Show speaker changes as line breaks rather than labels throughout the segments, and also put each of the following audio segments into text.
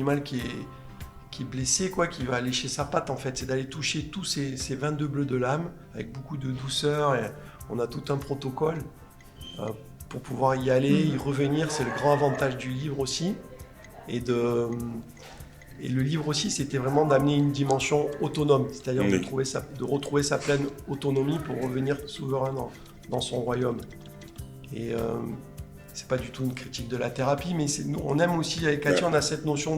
l'animal qui est blessé, quoi, qui va lécher sa patte, en fait. C'est d'aller toucher tous ces 22 bleus de l'âme avec beaucoup de douceur. Et on a tout un protocole pour pouvoir y aller, y revenir. C'est le grand avantage du livre aussi. Et le livre aussi, c'était vraiment d'amener une dimension autonome, c'est-à-dire de retrouver sa pleine autonomie pour revenir souverain dans son royaume. Et c'est pas du tout une critique de la thérapie, mais on aime aussi, avec Cathy, on a cette notion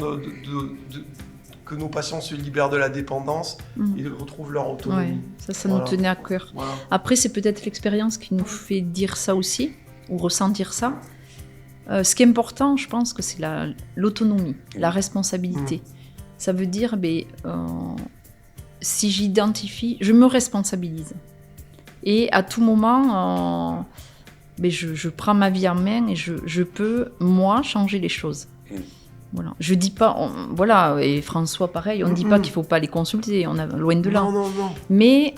que nos patients se libèrent de la dépendance et retrouvent leur autonomie.
Ouais, ça nous tenait à cœur. Voilà. Après, c'est peut-être l'expérience qui nous fait dire ça aussi, ou ressentir ça. Ce qui est important, je pense que c'est l'autonomie, la responsabilité. Ça veut dire, si j'identifie, je me responsabilise. Et à tout moment, je prends ma vie en main et je peux, moi, changer les choses. Voilà. Je dis pas, et François pareil, on ne dit pas qu'il ne faut pas les consulter, on a loin de là.
Non.
Mais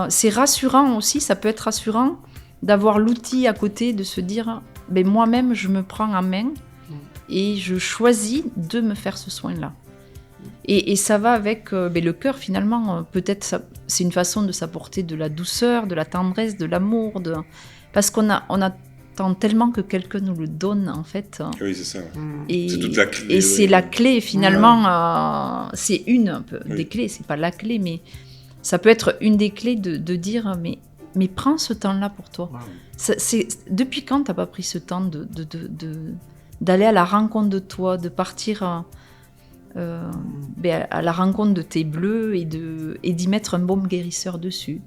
c'est rassurant aussi, ça peut être rassurant d'avoir l'outil à côté, de se dire, moi-même, je me prends en main et je choisis de me faire ce soin-là. Et ça va avec le cœur, finalement. Peut-être c'est une façon de s'apporter de la douceur, de la tendresse, de l'amour. Parce qu'on attend tellement que quelqu'un nous le donne, en fait.
Oui, c'est ça.
Et,
c'est toute la clé.
Et c'est la clé, finalement. C'est une un peu des clés. C'est pas la clé, mais ça peut être une des clés de dire, mais prends ce temps-là pour toi. Wow. Depuis quand tu n'as pas pris ce temps d'aller à la rencontre de toi, de partir à la rencontre de tes bleus et d'y mettre un baume guérisseur dessus.